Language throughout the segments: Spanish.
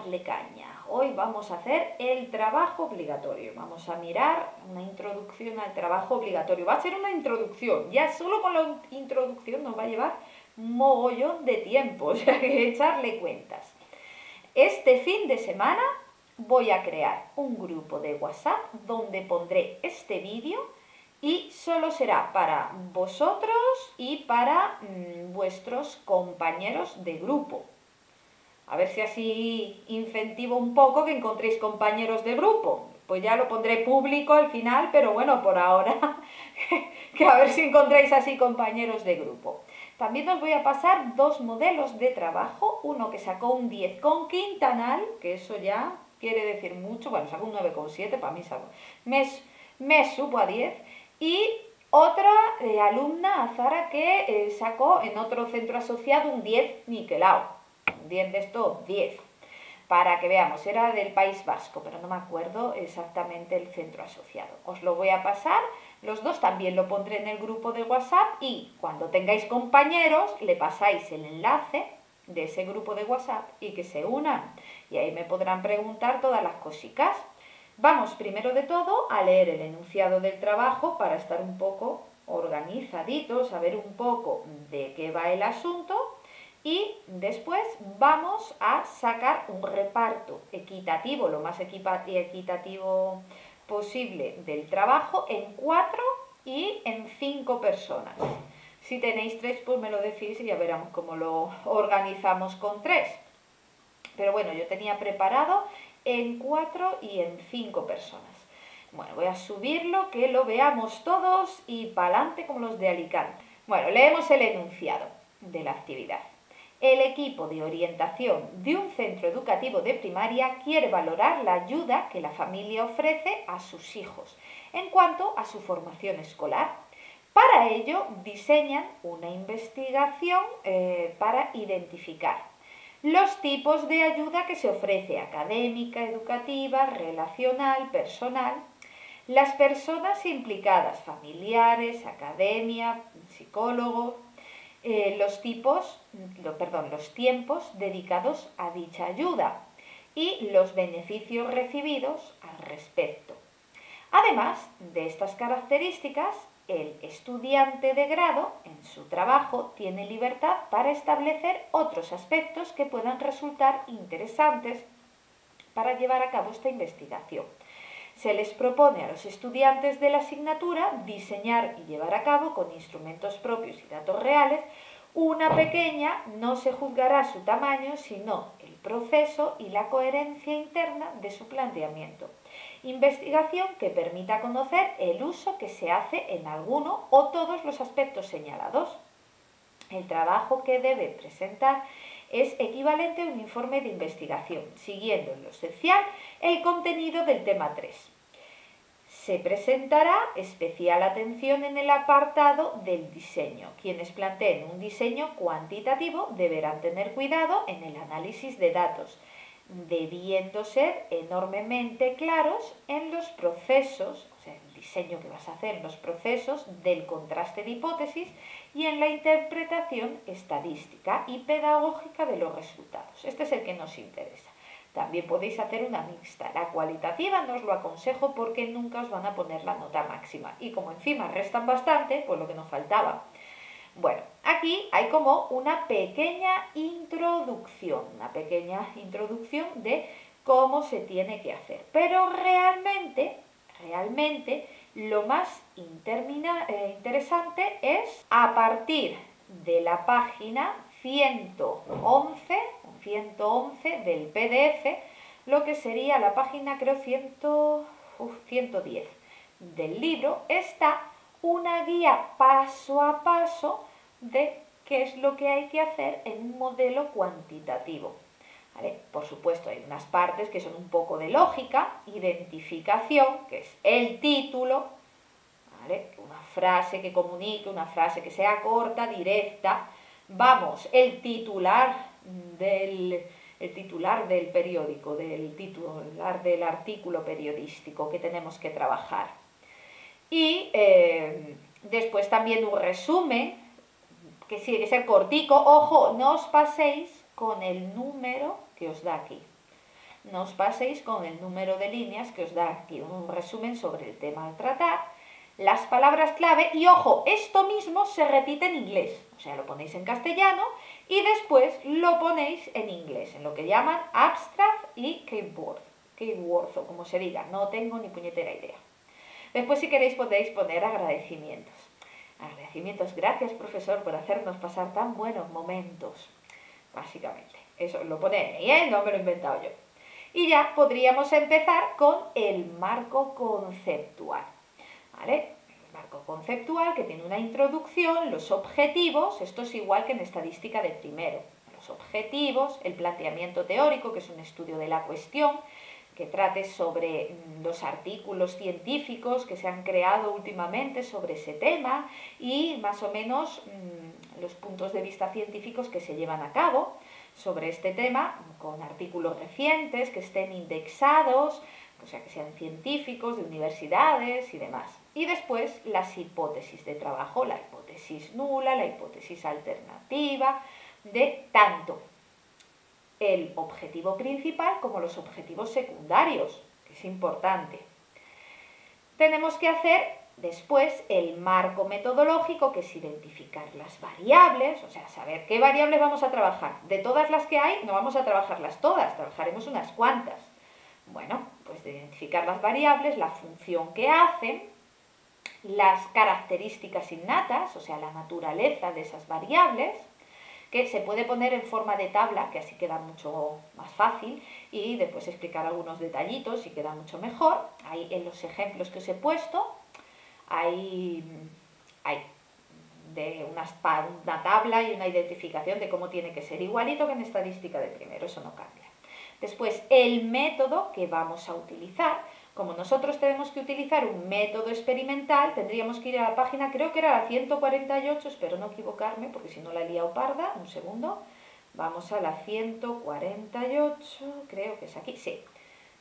darle caña. Hoy vamos a hacer el trabajo obligatorio. Vamos a mirar una introducción al trabajo obligatorio. Va a ser una introducción. Ya solo con la introducción nos va a llevar mogollón de tiempo, o sea que echarle cuentas. Este fin de semana voy a crear un grupo de WhatsApp donde pondré este vídeo y solo será para vosotros y para vuestros compañeros de grupo. A ver si así incentivo un poco que encontréis compañeros de grupo. Pues ya lo pondré público al final, pero bueno, por ahora que a ver si encontráis así compañeros de grupo. También os voy a pasar dos modelos de trabajo, uno que sacó un 10 con Quintanal, que eso ya quiere decir mucho, bueno, sacó un 9,7, para mí sacó, me supo a 10, y otra alumna, Azara, que sacó en otro centro asociado un 10 niquelado. 10 de estos, 10. Para que veamos, era del País Vasco, pero no me acuerdo exactamente el centro asociado. Os lo voy a pasar, los dos también lo pondré en el grupo de WhatsApp y cuando tengáis compañeros le pasáis el enlace de ese grupo de WhatsApp y que se unan. Y ahí me podrán preguntar todas las cositas. Vamos primero de todo a leer el enunciado del trabajo para estar un poco organizaditos, saber un poco de qué va el asunto. Y después vamos a sacar un reparto equitativo, lo más equitativo posible del trabajo en 4 y en 5 personas. Si tenéis 3, pues me lo decís y ya veremos cómo lo organizamos con 3. Pero bueno, yo tenía preparado en 4 y en 5 personas. Bueno, voy a subirlo, que lo veamos todos y pa'lante como los de Alicante. Bueno, leemos el enunciado de la actividad. El equipo de orientación de un centro educativo de primaria quiere valorar la ayuda que la familia ofrece a sus hijos en cuanto a su formación escolar. Para ello, diseñan una investigación para identificar los tipos de ayuda que se ofrece: académica, educativa, relacional, personal. Las personas implicadas, familiares, academia, psicólogos, los tiempos dedicados a dicha ayuda y los beneficios recibidos al respecto. Además de estas características, el estudiante de grado en su trabajo tiene libertad para establecer otros aspectos que puedan resultar interesantes para llevar a cabo esta investigación. Se les propone a los estudiantes de la asignatura diseñar y llevar a cabo con instrumentos propios y datos reales una pequeña, no se juzgará su tamaño, sino el proceso y la coherencia interna de su planteamiento. Investigación que permita conocer el uso que se hace en alguno o todos los aspectos señalados. El trabajo que debe presentar es equivalente a un informe de investigación, siguiendo en lo esencial el contenido del tema 3. Se presentará especial atención en el apartado del diseño. Quienes planteen un diseño cuantitativo deberán tener cuidado en el análisis de datos, debiendo ser enormemente claros en los procesos, o sea, el diseño que vas a hacer, los procesos del contraste de hipótesis y en la interpretación estadística y pedagógica de los resultados. Este es el que nos interesa. También podéis hacer una mixta. La cualitativa no os lo aconsejo porque nunca os van a poner la nota máxima. Y como encima restan bastante, pues lo que nos faltaba. Bueno, aquí hay como una pequeña introducción de cómo se tiene que hacer. Pero realmente lo más interesante es a partir de la página 111 del PDF, lo que sería la página, creo, 110 del libro, está una guía paso a paso de qué es lo que hay que hacer en un modelo cuantitativo. ¿Vale? Por supuesto, hay unas partes que son un poco de lógica, identificación, que es el título, ¿vale? Una frase que comunique, una frase que sea corta, directa. Vamos, el titular del periódico, del titular del artículo periodístico que tenemos que trabajar. Y después también un resumen, que tiene que ser cortico. Ojo, no os paséis con el número que os da aquí. no os paséis con el número de líneas que os da aquí un resumen sobre el tema a tratar, las palabras clave y ojo, esto mismo se repite en inglés, o sea, lo ponéis en castellano y después lo ponéis en inglés, en lo que llaman abstract y keywords o como se diga, no tengo ni puñetera idea. Después si queréis podéis poner agradecimientos. Agradecimientos, gracias profesor por hacernos pasar tan buenos momentos. Básicamente, eso lo pone ahí, ¿eh? No me lo he inventado yo. Y ya podríamos empezar con el marco conceptual. ¿Vale? El marco conceptual que tiene una introducción, los objetivos, esto es igual que en estadística de primero. Los objetivos, el planteamiento teórico, que es un estudio de la cuestión, que trate sobre los artículos científicos que se han creado últimamente sobre ese tema y más o menos los puntos de vista científicos que se llevan a cabo sobre este tema, con artículos recientes que estén indexados, o sea, que sean científicos, de universidades y demás. Y después las hipótesis de trabajo, la hipótesis nula, la hipótesis alternativa, de tanto el objetivo principal como los objetivos secundarios, que es importante. Tenemos que hacer después el marco metodológico, que es identificar las variables, o sea, saber qué variables vamos a trabajar. De todas las que hay, no vamos a trabajarlas todas, trabajaremos unas cuantas. Bueno, pues de identificar las variables, la función que hacen, las características innatas, o sea, la naturaleza de esas variables, que se puede poner en forma de tabla, que así queda mucho más fácil, y después explicar algunos detallitos y queda mucho mejor. Ahí en los ejemplos que os he puesto, hay de una tabla y una identificación de cómo tiene que ser, igualito que en estadística de primero, eso no cambia. Después, el método que vamos a utilizar. Como nosotros tenemos que utilizar un método experimental, tendríamos que ir a la página, creo que era la 148, espero no equivocarme porque si no la he liado parda, un segundo. Vamos a la 148, creo que es aquí, sí.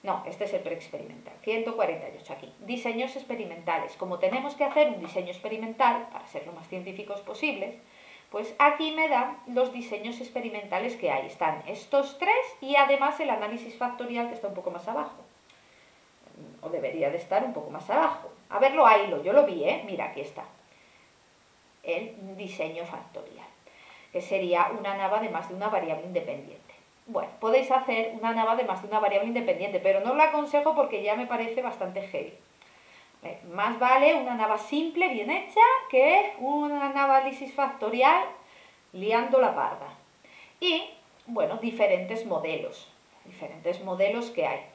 No, este es el preexperimental, 148 aquí. Diseños experimentales. Como tenemos que hacer un diseño experimental para ser lo más científicos posibles, pues aquí me dan los diseños experimentales que hay. Están estos tres y además el análisis factorial que está un poco más abajo. O debería de estar un poco más abajo. A verlo, ahí yo lo vi, ¿eh? Mira, aquí está. El diseño factorial, que sería una nava de más de una variable independiente. Bueno, podéis hacer una nava de más de una variable independiente, pero no lo aconsejo porque ya me parece bastante heavy. Más vale una nava simple, bien hecha, que un análisis factorial liando la parda. Y, bueno, diferentes modelos que hay.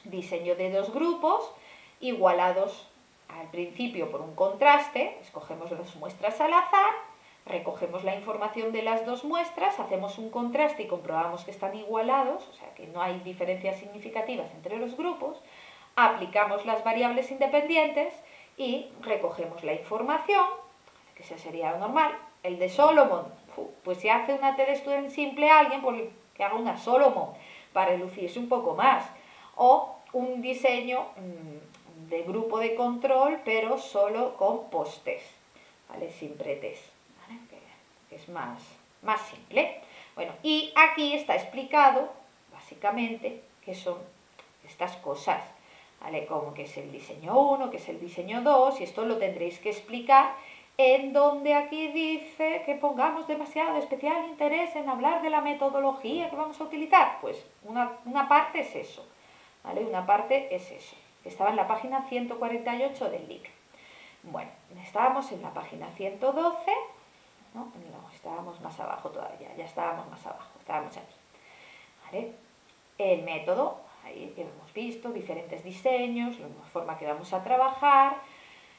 Diseño de dos grupos igualados al principio por un contraste, escogemos las muestras al azar, recogemos la información de las dos muestras, hacemos un contraste y comprobamos que están igualados, o sea que no hay diferencias significativas entre los grupos, aplicamos las variables independientes y recogemos la información, que esa sería lo normal. El de Solomon, pues si hace una TD-Student simple a alguien, pues que haga una Solomon para lucirse un poco más. O un diseño de grupo de control, pero solo con post-test, ¿vale? Sin pretest, ¿vale? Que es más simple. Bueno, y aquí está explicado, básicamente, qué son estas cosas, ¿vale? Como que es el diseño 1, que es el diseño 2, y esto lo tendréis que explicar en donde aquí dice que pongamos demasiado especial interés en hablar de la metodología que vamos a utilizar. Pues una parte es eso. ¿Vale? Una parte es eso, que estaba en la página 148 del LIC. Bueno, estábamos en la página 112, no, estábamos más abajo todavía, ya estábamos más abajo, estábamos aquí. ¿Vale? El método, ahí que hemos visto, diferentes diseños, la forma que vamos a trabajar,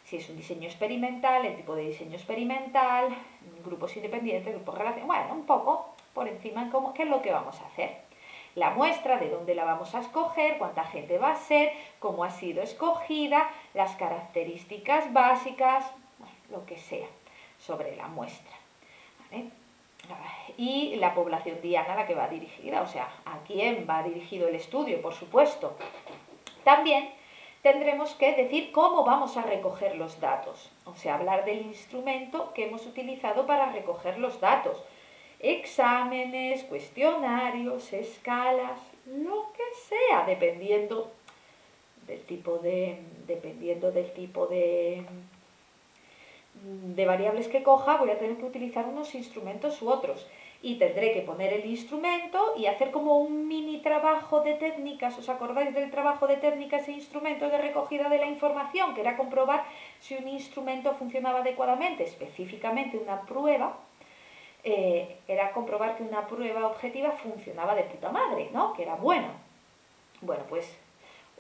si es un diseño experimental, el tipo de diseño experimental, grupos independientes, grupos relacionados, bueno, un poco por encima, qué es lo que vamos a hacer. La muestra, de dónde la vamos a escoger, cuánta gente va a ser, cómo ha sido escogida, las características básicas, bueno, lo que sea, sobre la muestra. ¿Vale? Y la población diana a la que va dirigida, o sea, a quién va dirigido el estudio, por supuesto. También tendremos que decir cómo vamos a recoger los datos, o sea, hablar del instrumento que hemos utilizado para recoger los datos. Exámenes, cuestionarios, escalas, lo que sea, dependiendo del tipo de variables que coja, voy a tener que utilizar unos instrumentos u otros. Y tendré que poner el instrumento y hacer como un mini trabajo de técnicas. ¿Os acordáis del trabajo de técnicas e instrumentos de recogida de la información? Que era comprobar si un instrumento funcionaba adecuadamente, específicamente una prueba. Era comprobar que una prueba objetiva funcionaba de puta madre, ¿no? Que era buena. Bueno, pues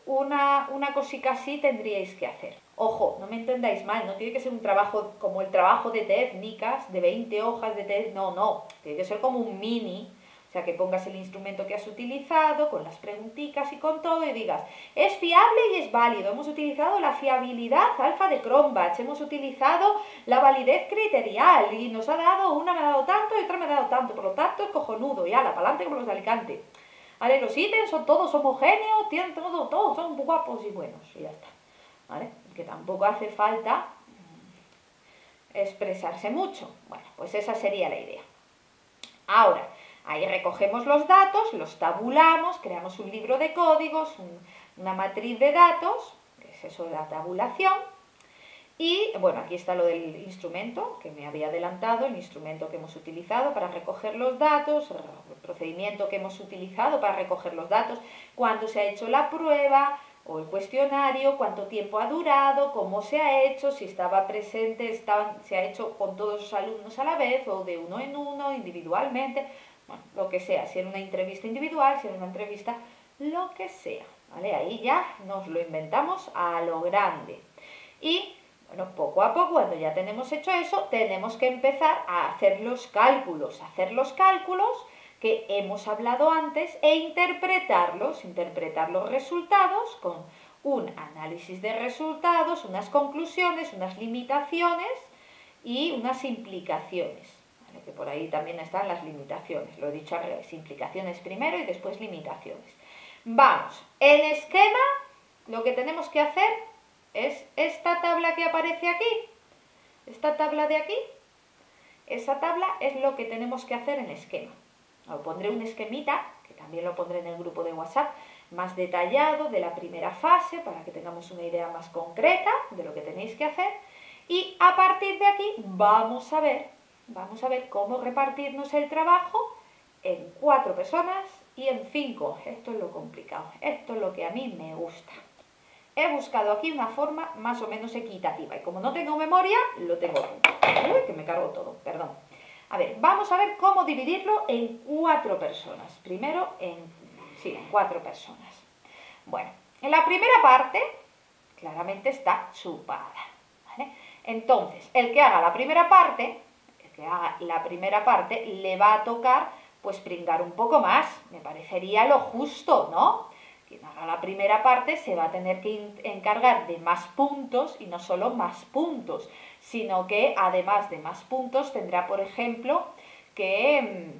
una cosica así tendríais que hacer. Ojo, no me entendáis mal, no tiene que ser un trabajo como el trabajo de técnicas, de 20 hojas de técnicas, no, tiene que ser como un mini, o sea, que pongas el instrumento que has utilizado, con las preguntitas y con todo, y digas, es fiable y es válido, hemos utilizado la fiabilidad alfa de Cronbach, hemos utilizado la validez criterial, y nos ha dado, una me ha dado tanto y otra me ha dado tanto, por lo tanto es cojonudo, y ala, para adelante como los de Alicante. ¿Vale? Los ítems son todos homogéneos, tienen todos son guapos y buenos, y ya está. ¿Vale? Que tampoco hace falta expresarse mucho. Bueno, pues esa sería la idea. Ahora, ahí recogemos los datos, los tabulamos, creamos un libro de códigos, una matriz de datos, que es eso de la tabulación. Y bueno, aquí está lo del instrumento, que me había adelantado, el instrumento que hemos utilizado para recoger los datos, el procedimiento que hemos utilizado para recoger los datos, cuándo se ha hecho la prueba o el cuestionario, cuánto tiempo ha durado, cómo se ha hecho, si estaba presente, se ha hecho con todos los alumnos a la vez o de uno en uno, individualmente, bueno, lo que sea, si era una entrevista individual, si era una entrevista, lo que sea, ¿vale? Ahí ya nos lo inventamos a lo grande. Y bueno, poco a poco, cuando ya tenemos hecho eso, tenemos que empezar a hacer los cálculos que hemos hablado antes e interpretar los resultados con un análisis de resultados, unas conclusiones, unas limitaciones y unas implicaciones. ¿Vale? Que por ahí también están las limitaciones, lo he dicho al revés, implicaciones primero y después limitaciones. Vamos, el esquema, lo que tenemos que hacer es esta tabla que aparece aquí, esta tabla de aquí, esa tabla es lo que tenemos que hacer en el esquema. Os pondré un esquemita, que también lo pondré en el grupo de WhatsApp, más detallado de la primera fase, para que tengamos una idea más concreta de lo que tenéis que hacer. Y a partir de aquí vamos a ver cómo repartirnos el trabajo en 4 personas y en 5. Esto es lo complicado, esto es lo que a mí me gusta. He buscado aquí una forma más o menos equitativa y como no tengo memoria, lo tengo. Uy, que me cargo todo, perdón. A ver, vamos a ver cómo dividirlo en 4 personas. Primero en 4 personas. Bueno, en la primera parte, claramente está chupada, ¿vale? Entonces, el que haga la primera parte, le va a tocar, pues, pringar un poco más. Me parecería lo justo, ¿no? Quien haga la primera parte se va a tener que encargar de más puntos y no solo más puntos, sino que además de más puntos tendrá, por ejemplo, que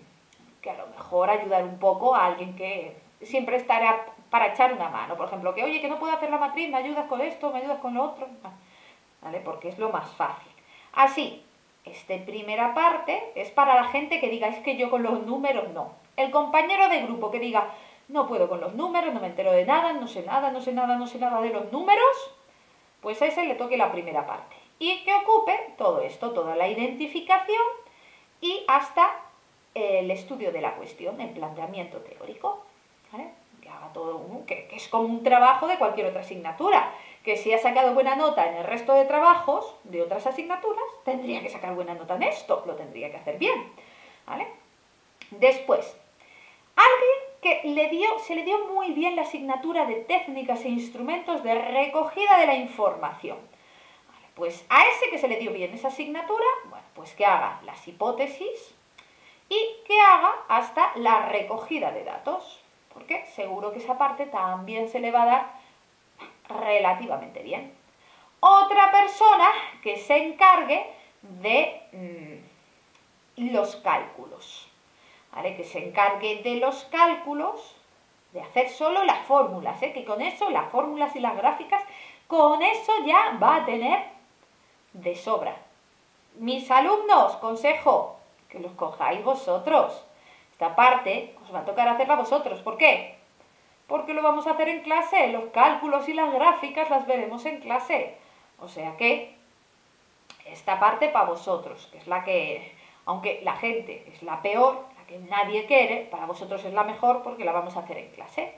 a lo mejor ayudar un poco a alguien que siempre estará para echar una mano. Por ejemplo, que oye, que no puedo hacer la matriz, ¿me ayudas con esto? ¿Me ayudas con lo otro? ¿Vale? Porque es lo más fácil. Así, esta primera parte es para la gente que diga, es que yo con los números no. El compañero de grupo que diga, no puedo con los números, no me entero de nada, no sé nada de los números, pues a ese le toque la primera parte. Y que ocupe todo esto, toda la identificación y hasta el estudio de la cuestión, el planteamiento teórico, ¿vale? Que haga todo, que es como un trabajo de cualquier otra asignatura, que si ha sacado buena nota en el resto de trabajos de otras asignaturas, tendría que sacar buena nota en esto, lo tendría que hacer bien, ¿vale? Después, alguien que se le dio muy bien la asignatura de técnicas e instrumentos de recogida de la información. Vale, pues a ese que se le dio bien esa asignatura, bueno, pues que haga las hipótesis y que haga hasta la recogida de datos, porque seguro que esa parte también se le va a dar relativamente bien. Otra persona que se encargue de los cálculos. ¿Vale? Que se encargue de los cálculos, de hacer solo las fórmulas, que con eso, las fórmulas y las gráficas, con eso ya va a tener de sobra. Mis alumnos, consejo, que los cojáis vosotros. Esta parte os va a tocar hacerla vosotros. ¿Por qué? porque lo vamos a hacer en clase. Los cálculos y las gráficas las veremos en clase. O sea que esta parte para vosotros, que es la que, aunque la gente es la peor, la que nadie quiere, para vosotros es la mejor porque la vamos a hacer en clase.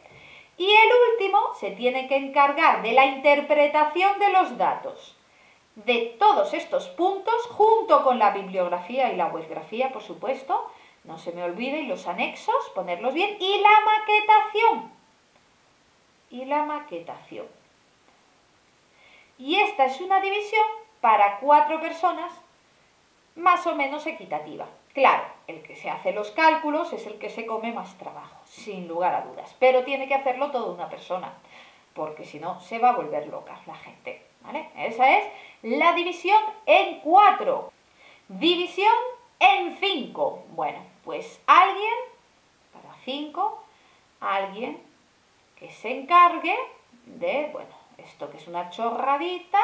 Y el último se tiene que encargar de la interpretación de los datos, de todos estos puntos, junto con la bibliografía y la webgrafía, por supuesto, no se me olvide, y los anexos, ponerlos bien, y la maquetación. Y la maquetación. Y esta es una división para 4 personas más o menos equitativa. Claro, el que se hace los cálculos es el que se come más trabajo, sin lugar a dudas, pero tiene que hacerlo toda una persona, porque si no se va a volver loca la gente, ¿vale? Esa es la división en 4. División en 5. Bueno, pues alguien, para 5, alguien que se encargue de, bueno, esto que es una chorradita,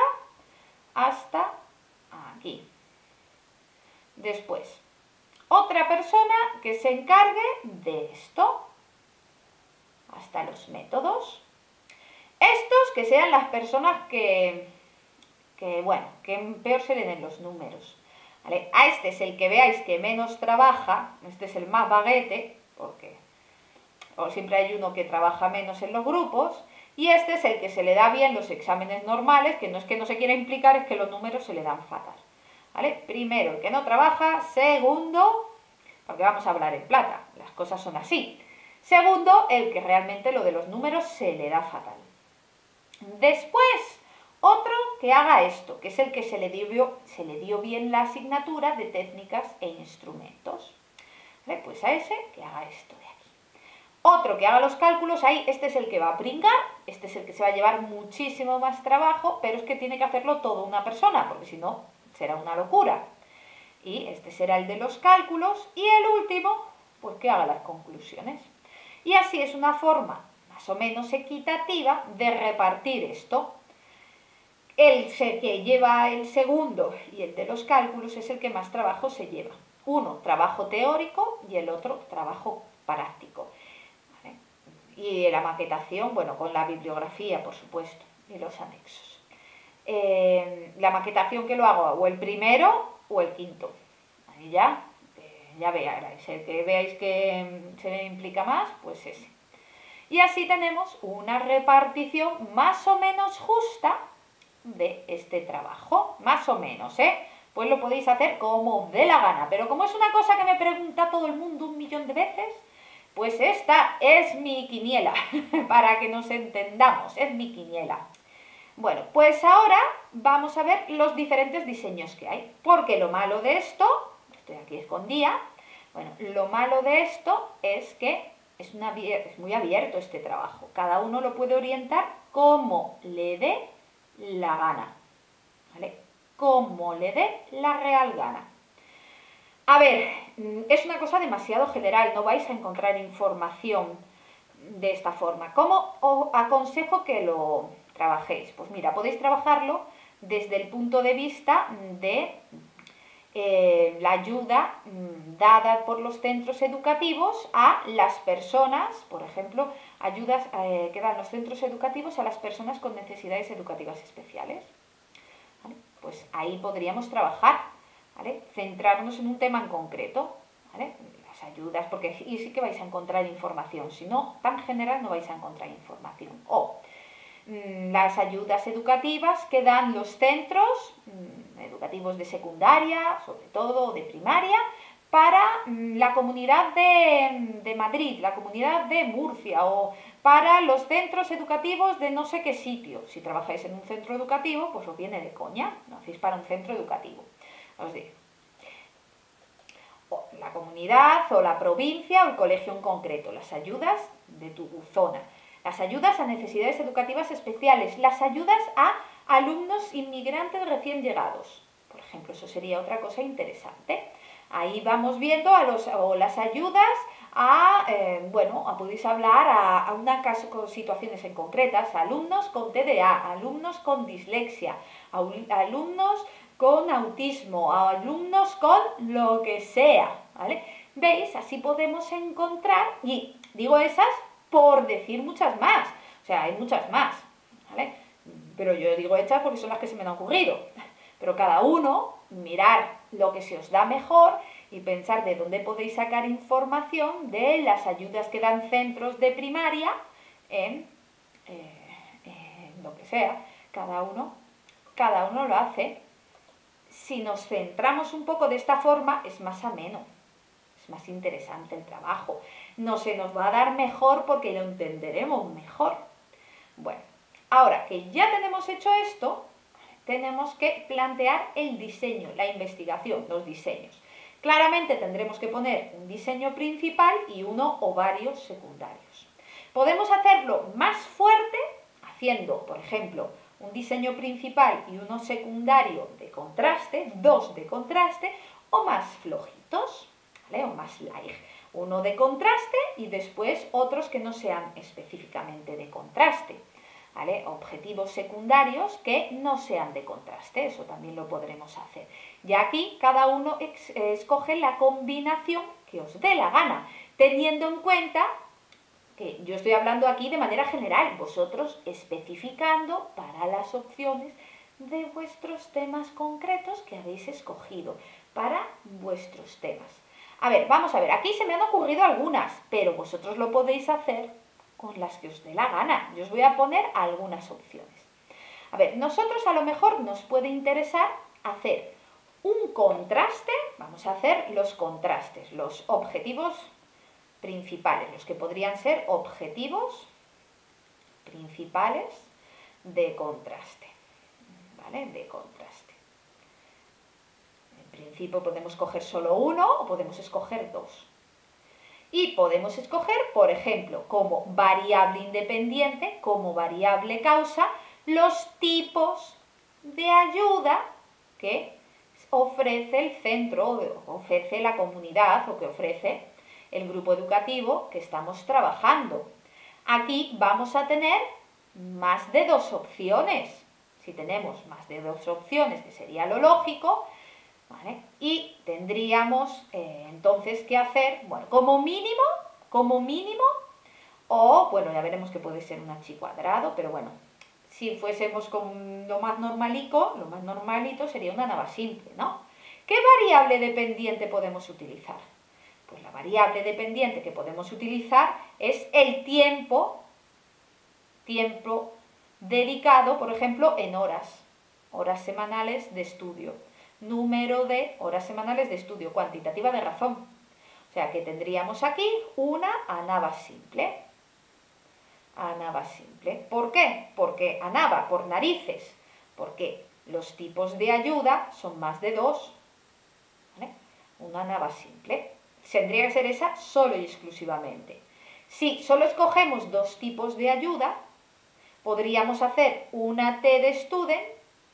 hasta aquí. Después, otra persona que se encargue de esto, hasta los métodos. Estos que sean las personas que peor se le den los números. ¿Vale? A este es el que veáis que menos trabaja, este es el más baguete, porque siempre hay uno que trabaja menos en los grupos, y este es el que se le da bien los exámenes normales, que no se quiera implicar, es que los números se le dan fatal. ¿Vale? Primero, el que no trabaja. Segundo, porque vamos a hablar en plata, las cosas son así. Segundo, el que realmente lo de los números se le da fatal. Después, otro que haga esto, que es el que se le dio bien la asignatura de técnicas e instrumentos. ¿Vale? Pues a ese que haga esto de aquí. Otro que haga los cálculos, ahí este es el que va a pringar, este es el que se va a llevar muchísimo más trabajo, pero es que tiene que hacerlo toda una persona, porque si no será una locura. Y este será el de los cálculos, y el último, pues que haga las conclusiones. Y así es una forma más o menos equitativa de repartir esto. El que lleva el segundo y el de los cálculos es el que más trabajo se lleva. Uno, trabajo teórico, y el otro, trabajo práctico. ¿Vale? Y la maquetación, bueno, con la bibliografía, por supuesto, y los anexos. La maquetación que lo hago o el primero o el quinto. Ahí ya veáis. El que veáis que se implica más, pues ese. Y así tenemos una repartición más o menos justa de este trabajo, más o menos, pues lo podéis hacer como os dé la gana, pero como es una cosa que me pregunta todo el mundo 1.000.000 de veces, pues esta es mi quiniela, para que nos entendamos, es mi quiniela. Bueno, pues ahora vamos a ver los diferentes diseños que hay, porque lo malo de esto, estoy aquí escondida, bueno, lo malo de esto es que es muy abierto este trabajo, cada uno lo puede orientar como le dé la gana, ¿vale? Como le dé la real gana. A ver, es una cosa demasiado general, no vais a encontrar información de esta forma. ¿Cómo os aconsejo que lo trabajéis? Pues mira, podéis trabajarlo desde el punto de vista de la ayuda dada por los centros educativos a las personas, por ejemplo, ayudas que dan los centros educativos a las personas con necesidades educativas especiales. ¿Vale? Pues ahí podríamos trabajar, ¿vale? Centrarnos en un tema en concreto, ¿vale? Las ayudas, porque y sí que vais a encontrar información, si no, tan general no vais a encontrar información. O las ayudas educativas que dan los centros educativos de secundaria, sobre todo de primaria, para la comunidad de Madrid, la comunidad de Murcia, o para los centros educativos de no sé qué sitio. Si trabajáis en un centro educativo, pues os viene de coña, lo hacéis para un centro educativo, os digo. O la comunidad, o la provincia, o el colegio en concreto, las ayudas de tu zona. Las ayudas a necesidades educativas especiales, las ayudas a alumnos inmigrantes recién llegados, por ejemplo, eso sería otra cosa interesante. Ahí vamos viendo las ayudas podéis hablar a una caso con situaciones en concretas, alumnos con TDA, alumnos con dislexia, alumnos con autismo, alumnos con lo que sea, ¿vale? ¿Veis? Así podemos encontrar, y digo esas por decir muchas más. O sea, hay muchas más, ¿vale? Pero yo digo hechas porque son las que se me han ocurrido. Pero cada uno, mirar lo que se os da mejor y pensar de dónde podéis sacar información de las ayudas que dan centros de primaria en lo que sea. Cada uno lo hace. Si nos centramos un poco de esta forma, es más ameno, es más interesante el trabajo. No se nos va a dar mejor porque lo entenderemos mejor. Bueno, ahora que ya tenemos hecho esto, tenemos que plantear el diseño, la investigación, los diseños. Claramente tendremos que poner un diseño principal y uno o varios secundarios. Podemos hacerlo más fuerte haciendo, por ejemplo, un diseño principal y uno secundario de contraste, dos de contraste, o más flojitos, ¿vale? O más light. Uno de contraste y después otros que no sean específicamente de contraste, ¿vale? Objetivos secundarios que no sean de contraste, eso también lo podremos hacer. Y aquí cada uno escoge la combinación que os dé la gana, teniendo en cuenta que yo estoy hablando aquí de manera general, vosotros especificando para las opciones de vuestros temas concretos que habéis escogido, para vuestros temas. A ver, vamos a ver, aquí se me han ocurrido algunas, pero vosotros lo podéis hacer con las que os dé la gana. Yo os voy a poner algunas opciones. A ver, nosotros a lo mejor nos puede interesar hacer un contraste, vamos a hacer los contrastes, los objetivos principales, los que podrían ser objetivos principales de contraste, ¿vale? De contraste. En principio podemos coger solo uno o podemos escoger dos. Y podemos escoger, por ejemplo, como variable independiente, como variable causa, los tipos de ayuda que ofrece el centro, ofrece la comunidad o que ofrece el grupo educativo que estamos trabajando. Aquí vamos a tener más de dos opciones. Si tenemos más de dos opciones, que sería lo lógico, ¿vale? Y tendríamos entonces que hacer, bueno, como mínimo, o bueno, ya veremos que puede ser un h cuadrado, pero bueno, si fuésemos con lo más normalito sería una nava simple, ¿no? ¿Qué variable dependiente podemos utilizar? Pues la variable dependiente que podemos utilizar es el tiempo dedicado, por ejemplo, en horas semanales de estudio, número de horas semanales de estudio, cuantitativa de razón. O sea que tendríamos aquí una ANAVA simple. ANAVA simple. ¿Por qué? Porque ANAVA, por narices, porque los tipos de ayuda son más de dos. ¿Vale? Una ANAVA simple. Tendría que ser esa solo y exclusivamente. Si solo escogemos dos tipos de ayuda, podríamos hacer una T de student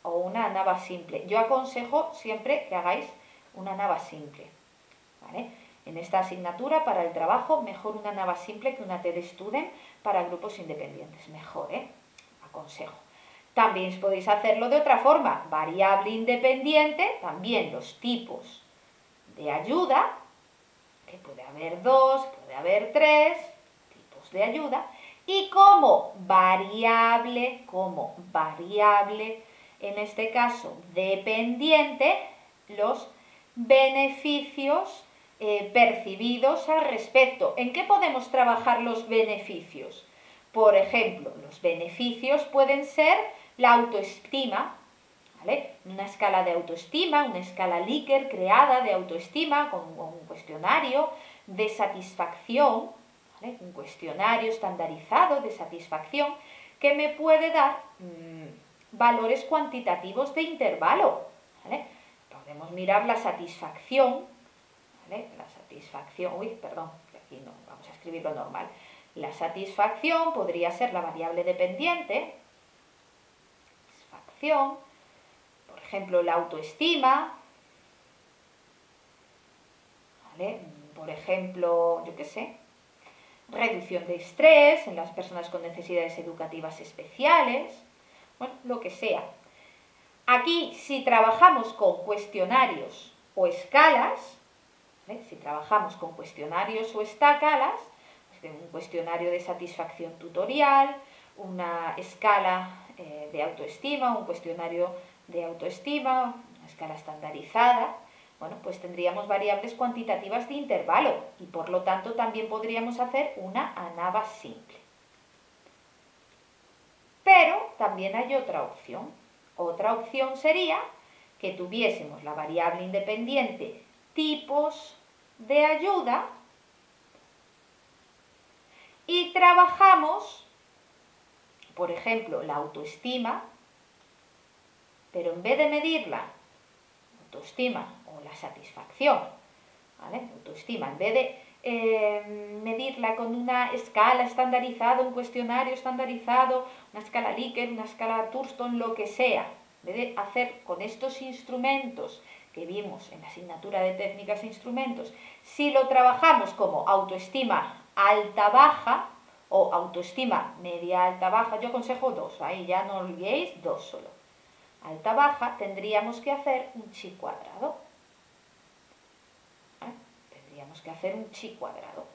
o una ANAVA simple. Yo aconsejo siempre que hagáis una ANAVA simple, ¿vale? En esta asignatura, para el trabajo, mejor una ANAVA simple que una T de student para grupos independientes. Mejor, aconsejo. También podéis hacerlo de otra forma. Variable independiente, también los tipos de ayuda, que puede haber dos, puede haber tres tipos de ayuda, y como variable, en este caso dependiente, los beneficios percibidos al respecto. ¿En qué podemos trabajar los beneficios? Por ejemplo, los beneficios pueden ser la autoestima, ¿vale? Una escala de autoestima, una escala Likert creada de autoestima con un cuestionario de satisfacción, ¿vale? Un cuestionario estandarizado de satisfacción que me puede dar valores cuantitativos de intervalo, ¿vale? Podemos mirar la satisfacción, ¿vale? La satisfacción, aquí no, vamos a escribirlo normal. La satisfacción podría ser la variable dependiente, satisfacción, por ejemplo, la autoestima, ¿vale? Por ejemplo, yo qué sé, reducción de estrés en las personas con necesidades educativas especiales, bueno, lo que sea. Aquí, si trabajamos con cuestionarios o escalas, ¿vale? Si trabajamos con cuestionarios o escalas, un cuestionario de satisfacción tutorial, una escala de autoestima, un cuestionario de autoestima, una escala estandarizada. Bueno, pues tendríamos variables cuantitativas de intervalo y por lo tanto también podríamos hacer una ANAVA simple. Pero también hay otra opción. Otra opción sería que tuviésemos la variable independiente tipos de ayuda y trabajamos, por ejemplo, la autoestima, pero en vez de medirla, autoestima o la satisfacción, ¿vale? Autoestima, en vez de medirla con una escala estandarizada, un cuestionario estandarizado, una escala Likert, una escala Thurston, lo que sea, en vez de hacer con estos instrumentos que vimos en la asignatura de técnicas e instrumentos, si lo trabajamos como autoestima alta-baja o autoestima media-alta-baja, yo aconsejo dos, ahí ya no olvidéis, dos solo. Alta-baja tendríamos que hacer un chi cuadrado. Tendríamos que hacer un chi cuadrado.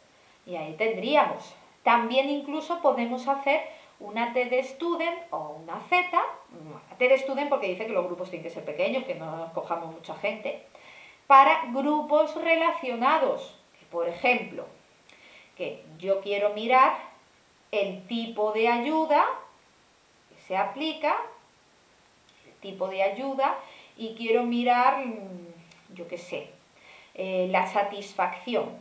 Y ahí tendríamos. También incluso podemos hacer una T de student o una Z. Una T de student porque dice que los grupos tienen que ser pequeños, que no nos cojamos mucha gente. Para grupos relacionados. Que, por ejemplo, que yo quiero mirar el tipo de ayuda que se aplica, el tipo de ayuda, y quiero mirar, yo qué sé, la satisfacción,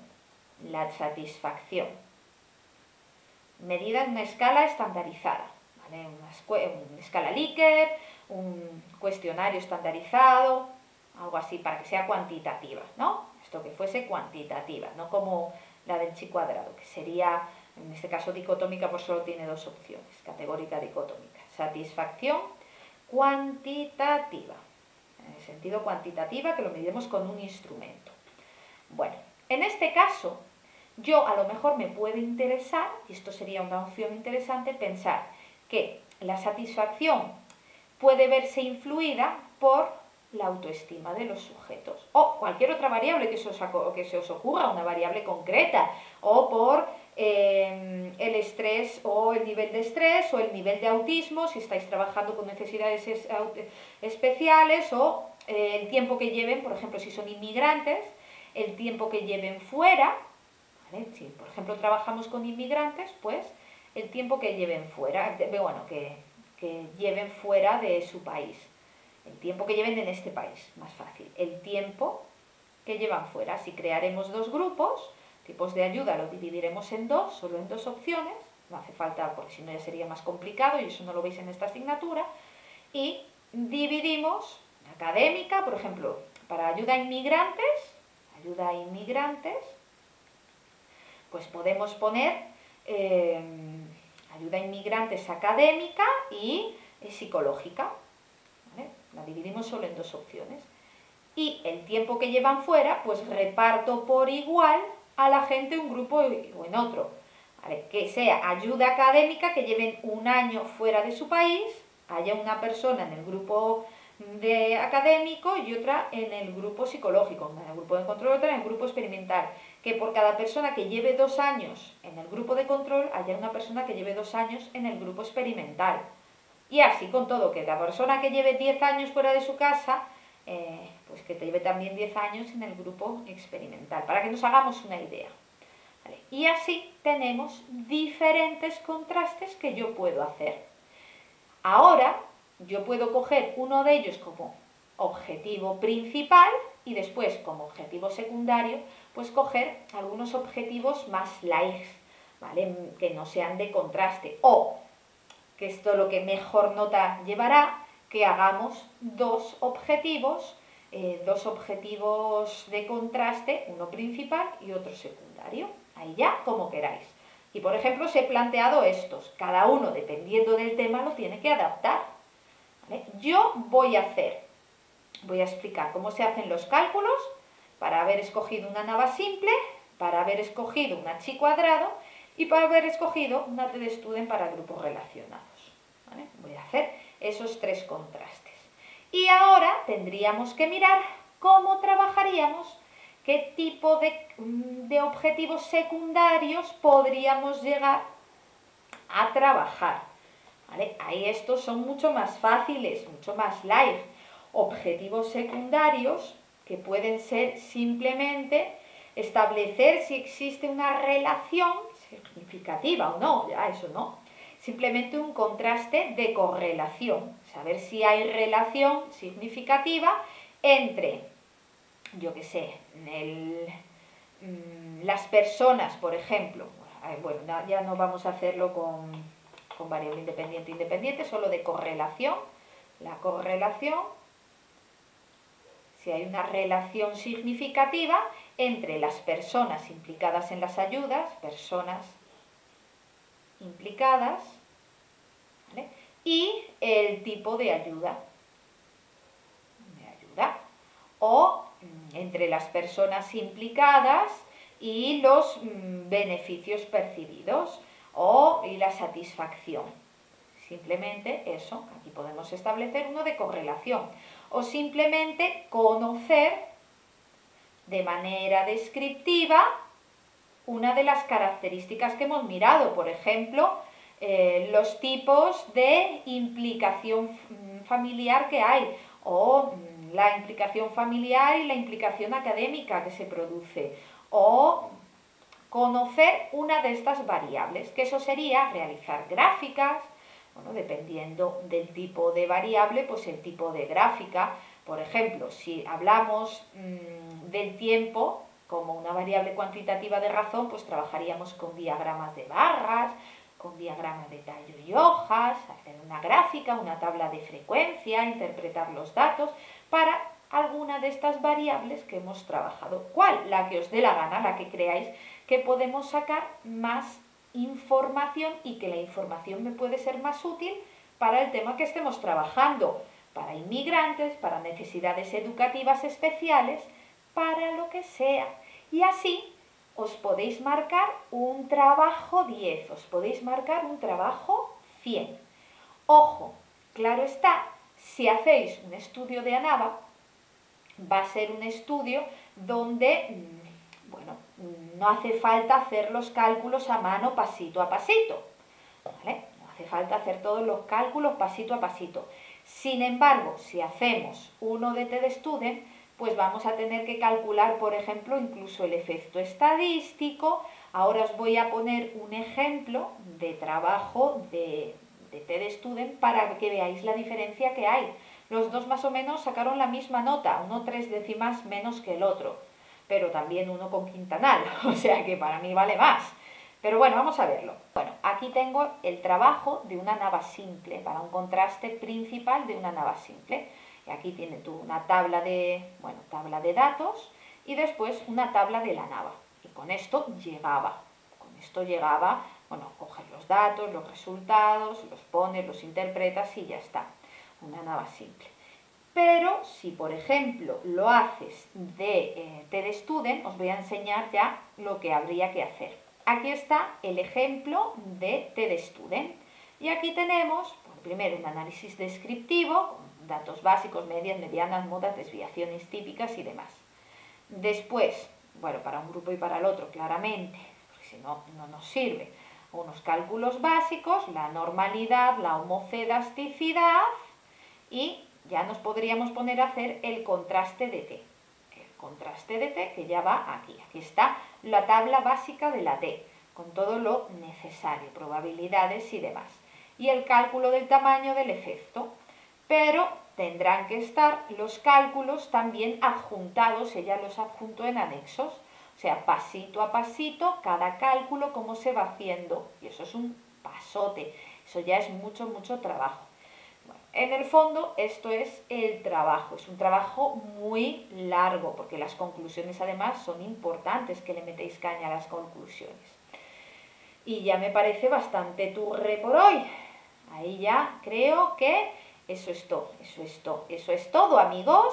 medida en una escala estandarizada, ¿vale? Una escala Likert, un cuestionario estandarizado, algo así para que sea cuantitativa, ¿no? Esto que fuese cuantitativa, no como la del chi cuadrado, que sería, en este caso dicotómica, pues solo tiene dos opciones, categórica dicotómica, satisfacción cuantitativa, en el sentido cuantitativa que lo medimos con un instrumento. Bueno, en este caso, yo a lo mejor me puede interesar, y esto sería una opción interesante, pensar que la satisfacción puede verse influida por la autoestima de los sujetos o cualquier otra variable que se os ocurra, una variable concreta, o por el estrés o el nivel de estrés o el nivel de autismo, si estáis trabajando con necesidades especiales, o el tiempo que lleven, por ejemplo, si son inmigrantes, el tiempo que lleven fuera, ¿vale? Si por ejemplo trabajamos con inmigrantes, pues el tiempo que lleven fuera, bueno, que lleven fuera de su país, el tiempo que lleven en este país, más fácil, el tiempo que llevan fuera. Si crearemos dos grupos, tipos de ayuda lo dividiremos en dos, solo en dos opciones, no hace falta porque si no ya sería más complicado y eso no lo veis en esta asignatura, y dividimos académica, por ejemplo, para ayuda a inmigrantes, pues podemos poner ayuda a inmigrantes académica y psicológica, ¿vale? La dividimos solo en dos opciones. Y el tiempo que llevan fuera, pues reparto por igual a la gente un grupo o en otro, ¿vale? Que sea ayuda académica, que lleven un año fuera de su país, haya una persona en el grupo de académico y otra en el grupo psicológico, una en el grupo de control, otra en el grupo experimental, que por cada persona que lleve 2 años en el grupo de control haya una persona que lleve 2 años en el grupo experimental. Y así con todo, que la persona que lleve 10 años fuera de su casa, pues que te lleve también 10 años en el grupo experimental, para que nos hagamos una idea. ¿Vale? Y así tenemos diferentes contrastes que yo puedo hacer. Ahora, yo puedo coger uno de ellos como objetivo principal y después como objetivo secundario, pues coger algunos objetivos más light, ¿vale? Que no sean de contraste, o que esto lo que mejor nota llevará, que hagamos dos objetivos de contraste, uno principal y otro secundario, ahí ya como queráis. Y por ejemplo os he planteado estos, cada uno dependiendo del tema lo tiene que adaptar, ¿vale? Yo voy a explicar cómo se hacen los cálculos para haber escogido una ANAVA simple, para haber escogido una chi cuadrado y para haber escogido una T de student para grupos relacionados, ¿vale? Voy a hacer esos 3 contrastes. Y ahora tendríamos que mirar cómo trabajaríamos qué tipo de objetivos secundarios podríamos llegar a trabajar. ¿Vale? Ahí estos son mucho más fáciles, mucho más light. Objetivos secundarios que pueden ser simplemente establecer si existe una relación significativa o no, ya eso no. Simplemente un contraste de correlación, saber si hay relación significativa entre, yo qué sé, las personas, por ejemplo. Bueno, ya no vamos a hacerlo con variable independiente, solo de correlación. La correlación, si hay una relación significativa entre las personas implicadas en las ayudas, personas implicadas, ¿vale? Y el tipo de ayuda, o entre las personas implicadas y los beneficios percibidos y la satisfacción. Simplemente eso, aquí podemos establecer uno de correlación, o simplemente conocer de manera descriptiva una de las características que hemos mirado, por ejemplo, los tipos de implicación familiar que hay, o la implicación familiar y la implicación académica que se produce, o conocer una de estas variables, que eso sería realizar gráficas, bueno, dependiendo del tipo de variable, pues el tipo de gráfica. Por ejemplo, si hablamos del tiempo como una variable cuantitativa de razón, pues trabajaríamos con diagramas de barras, con diagramas de tallo y hojas, hacer una gráfica, una tabla de frecuencia, interpretar los datos para alguna de estas variables que hemos trabajado. ¿Cuál? La que os dé la gana, la que creáis que podemos sacar más información y que la información me puede ser más útil para el tema que estemos trabajando, para inmigrantes, para necesidades educativas especiales, para lo que sea. Y así os podéis marcar un trabajo 10, os podéis marcar un trabajo 100. Ojo, claro está, si hacéis un estudio de ANAVA, va a ser un estudio donde, bueno, no hace falta hacer los cálculos a mano pasito a pasito, ¿vale? No hace falta hacer todos los cálculos pasito a pasito. Sin embargo, si hacemos uno de TED Student, pues vamos a tener que calcular, por ejemplo, incluso el efecto estadístico. Ahora os voy a poner un ejemplo de trabajo de TED Student para que veáis la diferencia que hay. Los dos más o menos sacaron la misma nota, uno 3 décimas menos que el otro, pero también uno con quintanal, o sea que para mí vale más. Pero bueno, vamos a verlo. Bueno, aquí tengo el trabajo de una nava simple, para un contraste principal de una nava simple. Y aquí tiene tú una tabla de datos y después una tabla de la nava. Y con esto llegaba, bueno, coges los datos, los resultados, los pones, los interpretas y ya está. Una nava simple. Pero si, por ejemplo, lo haces de TED Student, os voy a enseñar ya lo que habría que hacer. Aquí está el ejemplo de TED Student. Y aquí tenemos, primero, un análisis descriptivo, con datos básicos, medias, medianas, modas, desviaciones típicas y demás. Después, bueno, para un grupo y para el otro, claramente, porque si no, no nos sirve. Unos cálculos básicos, la normalidad, la homocedasticidad y ya nos podríamos poner a hacer el contraste de T. El contraste de T que ya va aquí. Aquí está la tabla básica de la T, con todo lo necesario, probabilidades y demás. Y el cálculo del tamaño del efecto. Pero tendrán que estar los cálculos también adjuntados, ella los adjuntó en anexos. O sea, pasito a pasito, cada cálculo, cómo se va haciendo. Y eso es un pasote. Eso ya es mucho, mucho trabajo. En el fondo, esto es el trabajo. Es un trabajo muy largo, porque las conclusiones además son importantes, que le metéis caña a las conclusiones. Y ya me parece bastante turre por hoy. Ahí ya creo que eso es todo, amigos.